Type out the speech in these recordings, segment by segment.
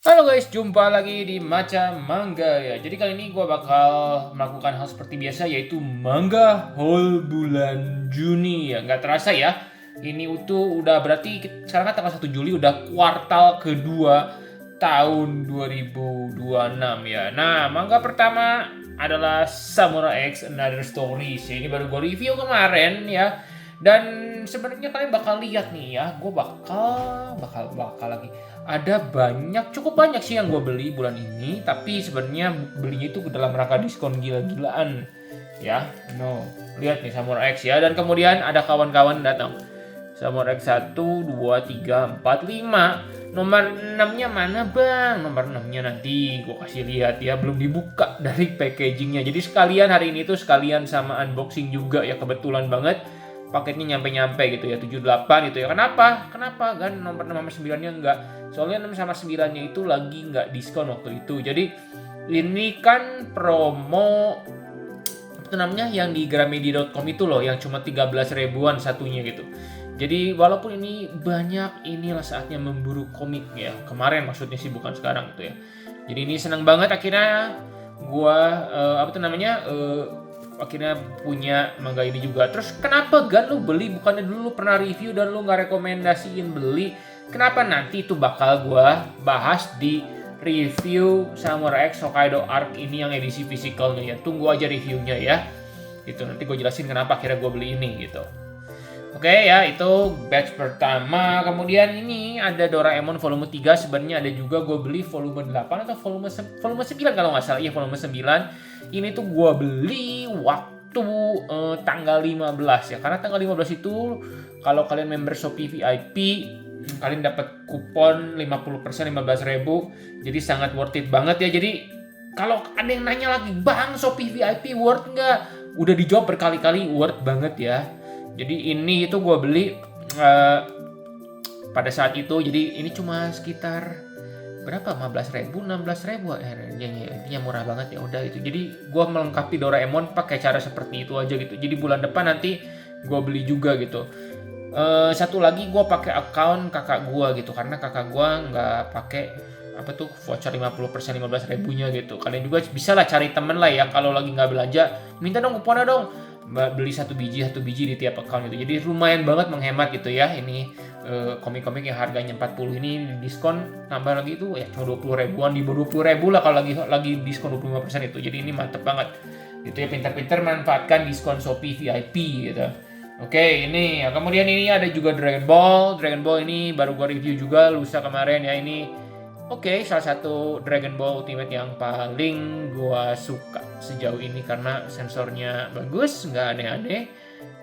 Halo guys, jumpa lagi di Maca Manga ya. Jadi kali ini gue bakal melakukan hal seperti biasa, yaitu manga haul bulan Juni ya. Nggak terasa ya, ini udah berarti sekarang kan tanggal 1 Juli, udah kuartal kedua tahun 2026 ya. Nah, manga pertama adalah Samurai X Another Stories ya. Ini baru gue review kemarin ya. Dan sebenarnya kalian bakal lihat nih ya, gue bakal lagi. Ada cukup banyak sih yang gue beli bulan ini, tapi sebenarnya belinya itu dalam rangka diskon gila-gilaan. Ya, lihat nih Samurai X ya, dan kemudian ada kawan-kawan datang. Samurai X 1, 2, 3, 4, 5. Nomor 6-nya mana bang? Nomor 6-nya nanti gue kasih lihat ya, belum dibuka dari packagingnya. Jadi sekalian hari ini tuh sekalian sama unboxing juga ya, kebetulan banget paketnya nyampe-nyampe gitu ya, 78 gitu ya. Kenapa kan nomor 6 sama 9 nya enggak? Soalnya 6 sama 9 nya itu lagi enggak diskon waktu itu. Jadi ini kan promo itu namanya yang di Gramedia.com itu loh, yang cuma 13 ribuan satunya gitu. Jadi walaupun ini banyak, inilah saatnya memburu komik ya. Kemarin maksudnya sih, bukan sekarang gitu ya. Jadi ini senang banget akhirnya gua akhirnya punya manga ini juga. Terus kenapa Gan lu beli? Bukannya dulu lu pernah review dan lu nggak rekomendasiin beli? Kenapa? Nanti itu bakal gua bahas di review Samurai X Hokkaido Arc ini yang edisi fisikalnya ya. Tunggu aja reviewnya ya. Itu nanti gue jelasin kenapa akhirnya gue beli ini gitu. Oke ya, itu batch pertama. Kemudian ini ada Doraemon volume 3. Sebenarnya ada juga gue beli volume 8 atau volume 9 kalau nggak salah. Iya, volume 9. Ini tuh gue beli waktu tanggal 15 ya. Karena tanggal 15 itu kalau kalian member Shopee VIP, kalian dapat kupon 50%, 15.000. Jadi sangat worth it banget ya. Jadi kalau ada yang nanya lagi, bang Shopee VIP worth nggak? Udah dijawab berkali-kali, worth banget ya. Jadi ini itu gue beli pada saat itu. Jadi ini cuma sekitar berapa? 15.000, 16.000 intinya murah banget ya udah itu. Jadi gue melengkapi Doraemon pakai cara seperti itu aja gitu. Jadi bulan depan nanti gue beli juga gitu. Satu lagi gue pakai account kakak gue gitu, karena kakak gue nggak pakai voucher 50%, 15 ribunya gitu. Kalian juga bisa lah cari temen lah ya, kalau lagi nggak belanja minta dong kuponnya dong, beli satu biji di tiap account gitu. Jadi lumayan banget menghemat gitu ya. Ini komik-komik yang harganya 40 ini diskon tambah lagi itu ya cuma 20 ribuan, di bawah 20 ribu lah kalau lagi diskon 25% itu. Jadi ini mantep banget gitu ya, pintar-pintar manfaatkan diskon Shopee VIP gitu. Oke, ini ya. Kemudian ini ada juga Dragon Ball. Dragon Ball ini baru gua review juga lusa kemarin ya. Ini salah satu Dragon Ball Ultimate yang paling gua suka sejauh ini karena sensornya bagus, nggak aneh-aneh.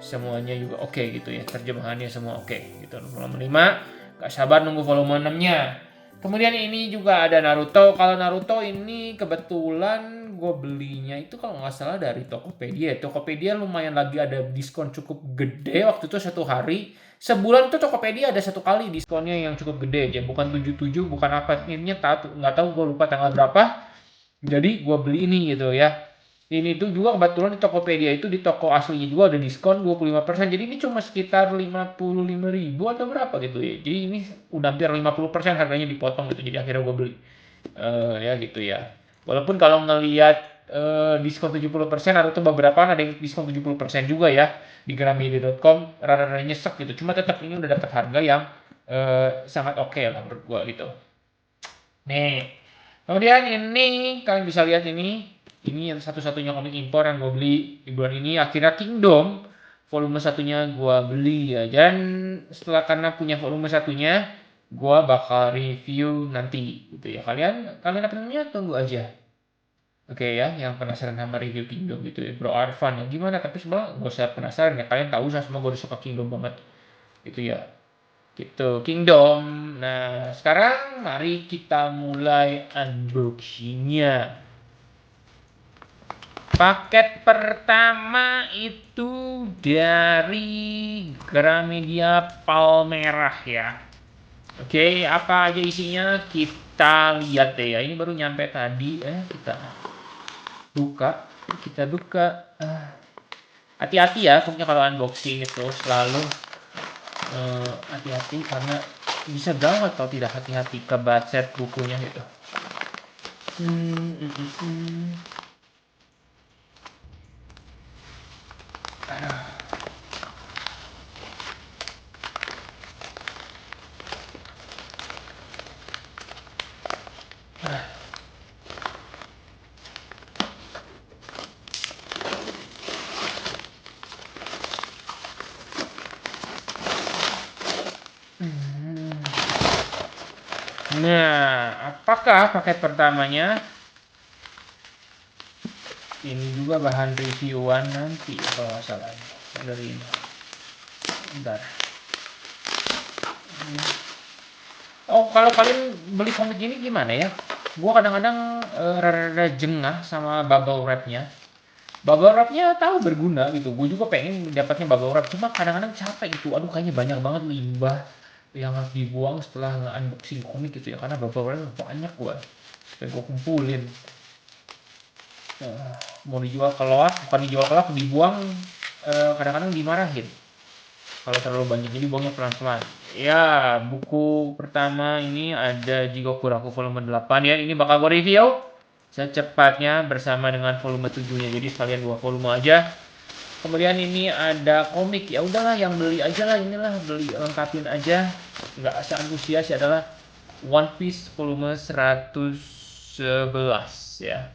Semuanya juga oke gitu ya. Terjemahannya semua oke gitu. Volume 5, nggak sabar nunggu volume 6-nya. Kemudian ini juga ada Naruto. Kalau Naruto ini kebetulan gue belinya itu kalau nggak salah dari Tokopedia. Tokopedia lumayan lagi ada diskon cukup gede waktu itu, satu hari. Sebulan itu Tokopedia ada satu kali diskonnya yang cukup gede aja. Bukan 77, bukan apa. Ininya nggak tahu, gue lupa tanggal berapa. Jadi gue beli ini gitu ya. Ini tuh juga kebetulan di Tokopedia itu, di toko aslinya juga ada diskon 25%. Jadi ini cuma sekitar 55.000 atau berapa gitu ya. Jadi ini udah hampir 50% harganya dipotong gitu. Jadi akhirnya gue beli. Ya gitu ya. Walaupun kalau ngelihat diskon 70% atau tuh beberapa ada yang diskon 70% juga ya di Gramedia.com, rada-rada nyesek gitu. Cuma tetap ini udah dapat harga yang sangat oke lah menurut gue gitu. Nih. Kemudian ini kalian bisa lihat ini yang satu-satunya komik impor yang gue beli di bulan ini. Akhirnya Kingdom volume satunya gue beli ya. Dan setelah karena punya volume satunya, gue bakal review nanti gitu ya. Kalian apa namanya, tunggu aja. Oke ya, yang penasaran sama review Kingdom gitu ya, Bro Arfan ya gimana? Tapi sebenarnya gak usah penasaran ya, kalian tahu semua gue udah suka Kingdom banget gitu ya. Gitu, Kingdom. Nah, sekarang mari kita mulai unboxingnya. Paket pertama itu dari Gramedia Palmerah ya. Oke, apa aja isinya kita lihat deh ya. Ini baru nyampe tadi ya, kita buka. Hati-hati ya, pokoknya kalau unboxing itu selalu hati-hati karena bisa gawat kalau tidak hati-hati ke budget bukunya gitu. Aduh. Nah, apakah paket pertamanya? Ini juga bahan reviewan nanti kalau nggak salah dari ini. Bentar. Oh, kalau kalian beli komik ini gimana ya? Gua kadang-kadang rada jengah sama bubble wrapnya. Bubble wrapnya tahu berguna gitu. Gue juga pengen dapatnya bubble wrap, cuma kadang-kadang capek gitu. Aduh, kayaknya banyak banget limbah yang harus dibuang setelah nge-unboxing komik gitu ya. Karena bubble wrap banyak gua. Pengen gue kumpulin. Mau dijual keluar, bukan dijual keluar, dibuang, kadang-kadang dimarahin kalau terlalu banyak, jadi buangnya pelan-pelan. Ya, buku pertama ini ada Jigoku Raku volume 8 ya. Ini bakal gue review secepatnya bersama dengan volume 7-nya. Jadi sekalian 2 volume aja. Kemudian ini ada komik, ya udahlah yang beli aja lah, inilah beli lengkapin aja. Nggak antusias ya, adalah One Piece volume 111 ya.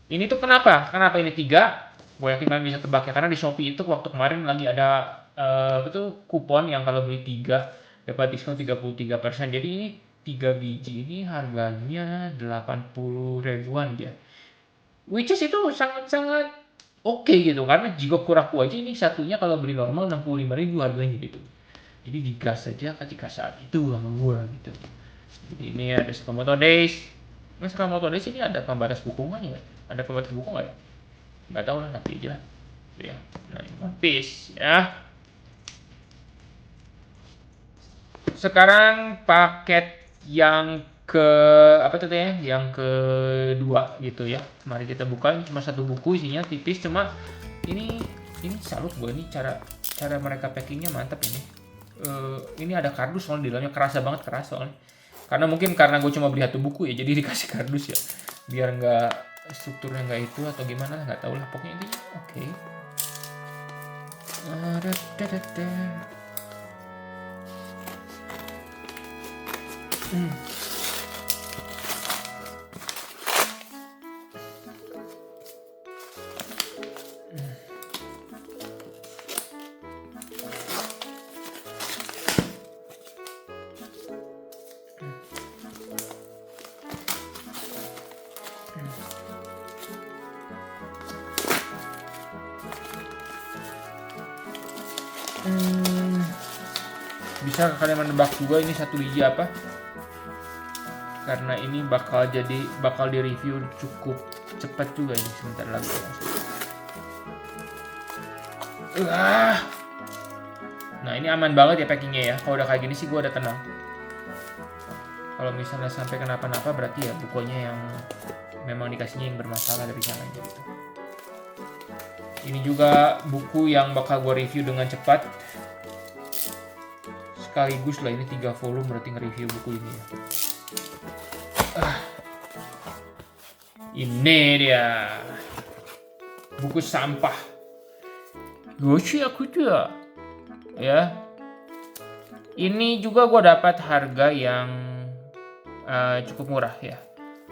Ini tuh kenapa ini 3? Gue yakin kalian bisa tebak ya, karena di Shopee itu waktu kemarin lagi ada itu kupon yang kalau beli 3 dapat diskon 33%. Jadi ini 3 biji ini harganya 80 ribuan dia. Which is itu sangat-sangat oke gitu, karena Jigo Kuraku aja ini satunya kalau beli normal 65.000 harganya gitu. Jadi digas saja ketika saat itu sama gue gitu. Jadi ini ada Sakamoto Days. Nah, Sakamoto Days ini ada pembatas buku nggak ya? Ada pembatas buku nggak ya? Nggak tahu lah, nanti aja lah. Ya. Nah, ini One Piece ya. Sekarang paket yang ke apa tuh ya? Yang kedua gitu ya. Mari kita buka. Cuma satu buku, isinya tipis, cuma ini salut gue, ini cara mereka packingnya mantap ini. Ini ada kardus soalnya di dalamnya, kerasa banget, soalnya. Karena mungkin karena gue cuma beli satu buku ya, jadi dikasih kardus ya. Biar nggak strukturnya nggak itu atau gimana, nggak tahu lah. Pokoknya ini oke. Bisa kalian menebak juga ini satu biji apa? Karena ini bakal di review cukup cepat juga ini, sebentar lagi. Nah, ini aman banget ya packingnya ya. Kalau udah kayak gini sih gue udah tenang. Kalau misalnya sampai kenapa-napa berarti ya bukunya yang memang dikasihnya yang bermasalah dari sana gitu. Ini juga buku yang bakal gue review dengan cepat. Sekaligus lah, ini 3 volume berarti nge-review buku ini ya. Ini dia buku sampah Goshi Akuta ya. Ini juga gue dapat harga yang cukup murah ya.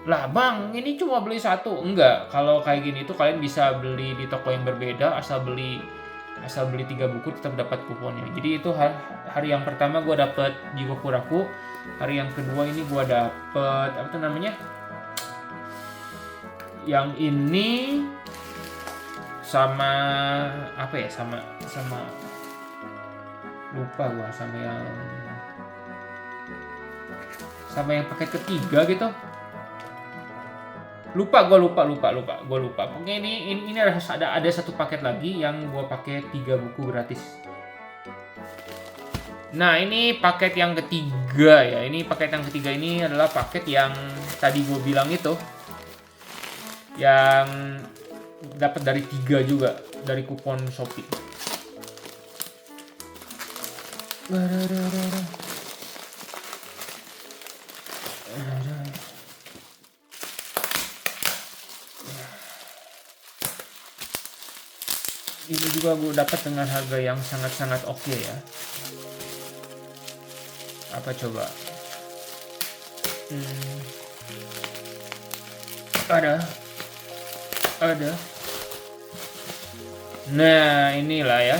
Lah bang, ini cuma beli satu. Enggak, kalau kayak gini tuh kalian bisa beli di toko yang berbeda, asal beli 3 buku tetap dapat kuponnya. Jadi itu hari yang pertama gue dapat Jigoku Raku, hari yang kedua ini gue dapat apa tuh namanya, yang ini sama apa ya, sama lupa gue, sama yang paket ketiga gitu. Lupa. Pokoknya ini ada satu paket lagi yang gue pakai 3 buku gratis. Nah, ini paket yang ketiga ya. Ini paket yang ketiga ini adalah paket yang tadi gue bilang itu, yang dapat dari 3 juga dari kupon Shopee. Ini juga gue dapat dengan harga yang sangat-sangat oke ya. Apa coba? Ada. Nah, inilah ya.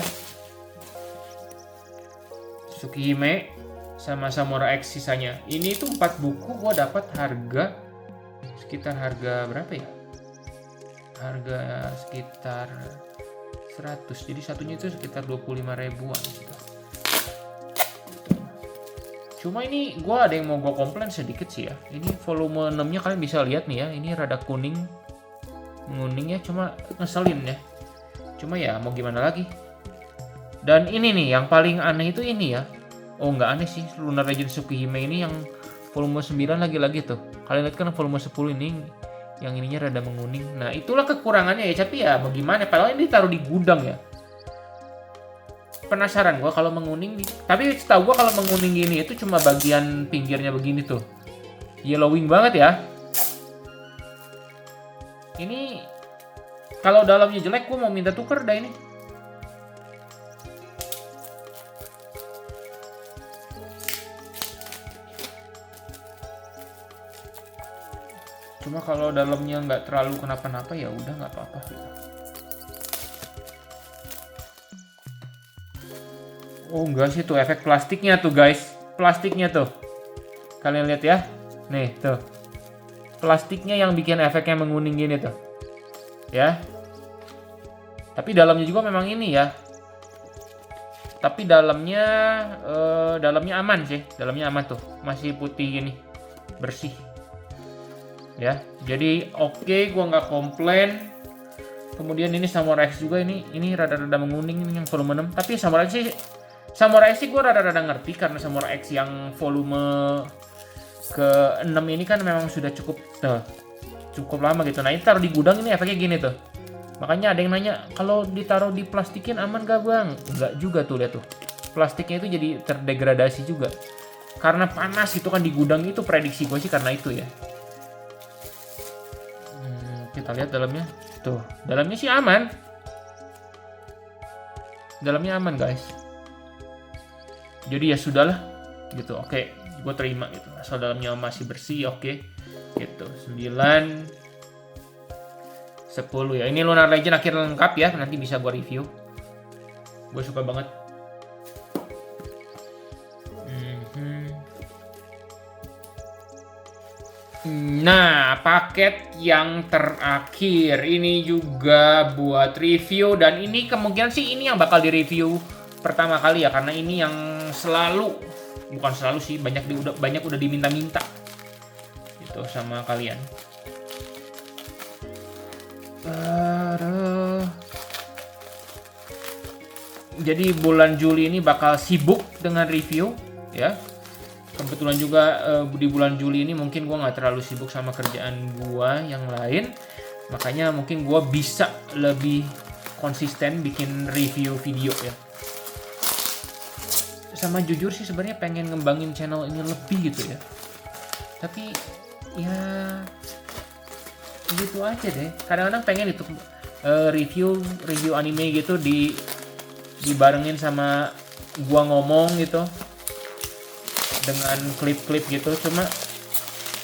Tsukihime sama Samurai X sisanya. Ini tuh 4 buku gue dapat harga sekitar harga berapa ya? Harga sekitar 100. Jadi satunya itu sekitar 25 ribuan gitu. Cuma ini gue ada yang mau gue komplain sedikit sih ya. Ini volume 6-nya kalian bisa lihat nih ya. Ini rada kuning ya, cuma ngeselin ya. Cuma ya mau gimana lagi. Dan ini nih yang paling aneh itu ini ya. Oh nggak aneh sih, Lunar Legend Tsukihime ini yang volume 9 lagi-lagi tuh. Kalian lihat kan volume 10 ini yang ininya rada menguning. Nah itulah kekurangannya ya, tapi ya mau gimana. Padahal ini ditaruh di gudang ya. Penasaran gua kalau menguning, tapi setahu gua kalau menguning gini itu cuma bagian pinggirnya begini tuh. Yellowing banget ya. Ini kalau dalamnya jelek, gue mau minta tuker dah ini. Cuma kalau dalamnya nggak terlalu kenapa-napa ya udah nggak apa-apa. Oh enggak sih tuh efek plastiknya tuh guys, plastiknya tuh. Kalian lihat ya, nih tuh. Plastiknya yang bikin efeknya menguning gini tuh. Ya. Tapi dalamnya juga memang ini ya. Tapi dalamnya aman sih. Dalamnya aman tuh. Masih putih gini. Bersih. Ya. Jadi oke, gua nggak komplain. Kemudian ini Samurai X juga ini rada-rada menguning ini yang volume 6. Tapi Samurai X sih gua rada-rada ngerti karena Samurai X yang volume ke-6 ini kan memang sudah cukup lama gitu. Nah, ini taruh di gudang ini efeknya gini tuh. Makanya ada yang nanya, kalau ditaruh di plastikin aman gak bang? Enggak juga tuh, lihat tuh. Plastiknya itu jadi terdegradasi juga. Karena panas itu kan di gudang itu, prediksi gue sih karena itu ya. Kita lihat dalamnya. Tuh, dalamnya sih aman. Dalamnya aman guys. Jadi ya sudahlah gitu. Oke, gue terima gitu. Asal dalamnya masih bersih, oke. Gitu. 9 10 ya. Ini Lunar Legend akhir lengkap ya. Nanti bisa gue review. Gue suka banget. Nah, paket yang terakhir ini juga buat review, dan ini kemungkinan sih ini yang bakal direview pertama kali ya, karena ini yang bukan selalu sih, banyak udah diminta-minta gitu sama kalian. Jadi bulan Juli ini bakal sibuk dengan review ya. Kebetulan juga di bulan Juli ini mungkin gue nggak terlalu sibuk sama kerjaan gue yang lain, makanya mungkin gue bisa lebih konsisten bikin review video ya. Sama jujur sih sebenarnya pengen ngembangin channel ini lebih gitu ya, tapi ya gitu aja deh. Kadang-kadang pengen itu review anime gitu dibarengin sama gua ngomong gitu dengan klip-klip gitu, cuma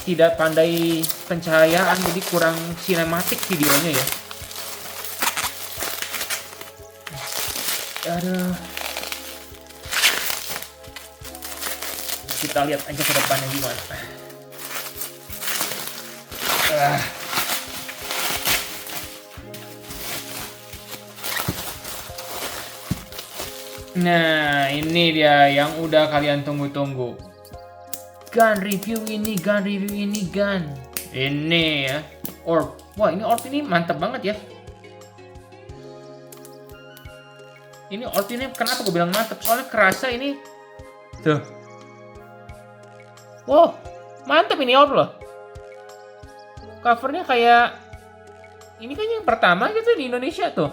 tidak pandai pencahayaan jadi kurang sinematik videonya ya. Aduh, kita lihat aja ke depannya gimana. Nah, ini dia yang udah kalian tunggu-tunggu. Gun review ini. Ini ya. Orb. Wah, ini orb ini mantap banget ya. Ini orb ini kenapa gue bilang mantap? Soalnya kerasa ini. Tuh. Wow, mantap ini orb loh. Covernya kayak ini kan yang pertama gitu di Indonesia tuh.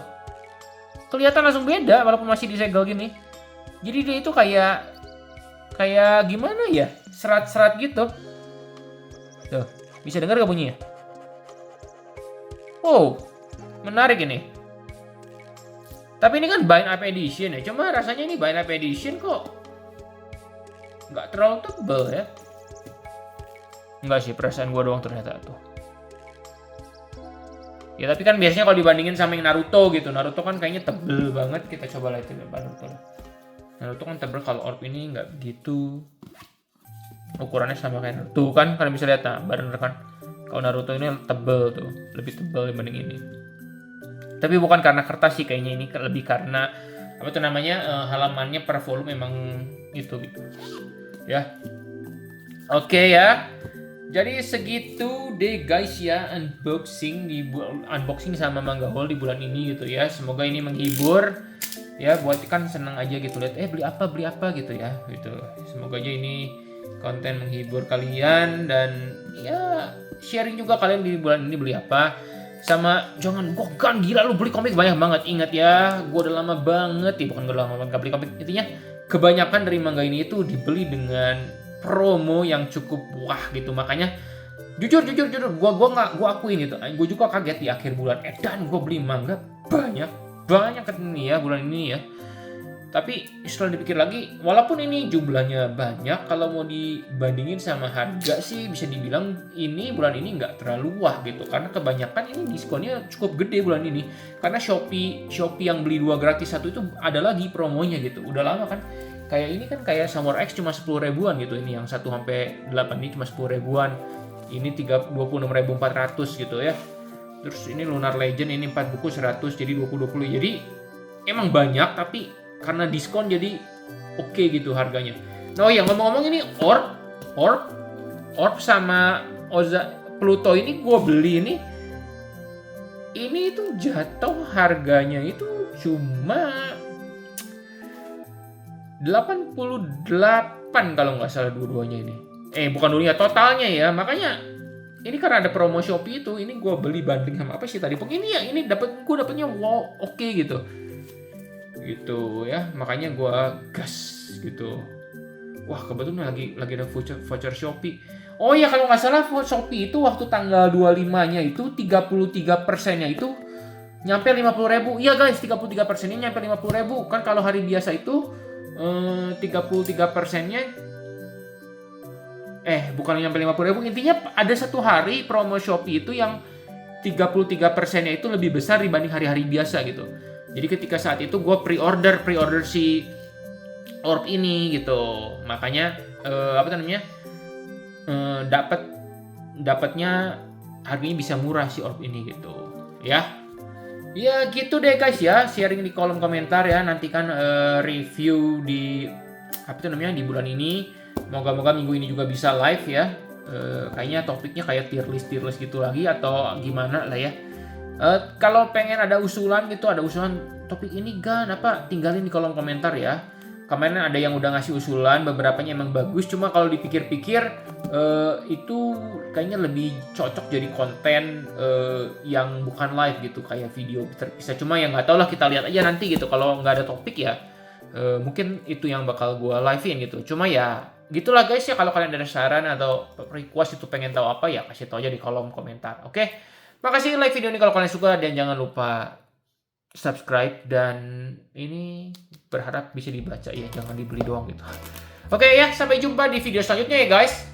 Kelihatan langsung beda walaupun masih disegel gini. Jadi dia itu kayak gimana ya? Serat-serat gitu. Tuh, bisa dengar gak bunyinya? Wow, menarik ini. Tapi ini kan bind up edition ya. Cuma rasanya ini bind up edition kok nggak terlalu tebel ya. Enggak sih, perasaan gua doang ternyata tuh. Ya tapi kan biasanya kalau dibandingin sama yang Naruto gitu. Naruto kan kayaknya tebel banget. Kita coba lihat Naruto. Naruto kan tebel, kalau orb ini nggak begitu. Ukurannya sama kayak Naruto kan. Kalian bisa lihat, nah bener kan. Kalau Naruto ini tebel tuh. Lebih tebel dibanding ini. Tapi bukan karena kertas sih kayaknya, ini lebih karena apa tuh namanya, halamannya per volume memang itu gitu. Ya. Oke ya. Jadi segitu deh guys ya unboxing sama Manga Hall di bulan ini gitu ya. Semoga ini menghibur ya, buat kan seneng aja gitu lihat beli apa gitu ya gitu. Semoga aja ini konten menghibur kalian dan ya sharing juga kalian di bulan ini beli apa. Sama jangan kan gila lu beli komik banyak banget. Ingat ya, gue udah lama banget ya, bukan udah lama banget gak beli komik. Intinya kebanyakan dari manga ini itu dibeli dengan promo yang cukup wah gitu. Makanya jujur gua akuin itu, gue juga kaget di akhir bulan dan gue beli manga banyak kan ini ya bulan ini ya. Tapi setelah dipikir lagi, walaupun ini jumlahnya banyak, kalau mau dibandingin sama harga sih bisa dibilang ini bulan ini nggak terlalu wah gitu. Karena kebanyakan ini diskonnya cukup gede bulan ini. Karena Shopee yang beli 2 gratis 1 itu ada lagi promonya gitu. Udah lama kan. Kayak ini kan kayak Samurai X cuma 10 ribuan gitu. Ini yang 1 sampai 8 ini cuma 10 ribuan. Ini 26.400 gitu ya. Terus ini Lunar Legend ini 4 buku 100 jadi 20. Jadi emang banyak tapi karena diskon jadi oke gitu harganya. Nah, yang ngomong-ngomong ini Orb sama Pluto ini gue beli ini itu jatuh harganya itu cuma 88 kalau nggak salah dua-duanya ini. Bukan dulunya totalnya ya. Makanya ini karena ada promo Shopee itu, ini gue beli banding sama apa sih tadi? Pokoknya ini ya, ini gue dapetnya wow oke gitu ya, makanya gue gas gitu. Wah kebetulan lagi ada voucher Shopee. Oh ya kalau nggak salah Shopee itu waktu tanggal 25-nya itu 33%-nya itu nyampe 50.000. Iya guys, 33%-nya nyampe 50.000. Kan kalau hari biasa itu 33%-nya bukan nyampe 50.000. Intinya ada satu hari promo Shopee itu yang 33%-nya itu lebih besar dibanding hari-hari biasa gitu. Jadi ketika saat itu gue pre-order si orb ini gitu. Makanya dapatnya harganya bisa murah si orb ini gitu. Ya gitu deh guys ya, sharing di kolom komentar ya. Nantikan review di di bulan ini. Moga-moga minggu ini juga bisa live ya. Kayaknya topiknya kayak tier list gitu lagi atau gimana lah ya. Kalau pengen ada usulan topik ini tinggalin di kolom komentar ya. Kemarin ada yang udah ngasih usulan, beberapanya emang bagus. Cuma kalau dipikir-pikir itu kayaknya lebih cocok jadi konten yang bukan live gitu, kayak video terpisah. Cuma yang nggak tahu lah, kita lihat aja nanti gitu. Kalau nggak ada topik ya mungkin itu yang bakal gue live-in gitu. Cuma ya gitulah guys ya, kalau kalian ada saran atau request itu pengen tahu apa ya kasih tahu aja di kolom komentar. Oke? Makasih like video ini kalau kalian suka, dan jangan lupa subscribe, dan ini berharap bisa dibaca ya, jangan dibeli doang gitu. Oke ya, sampai jumpa di video selanjutnya ya guys.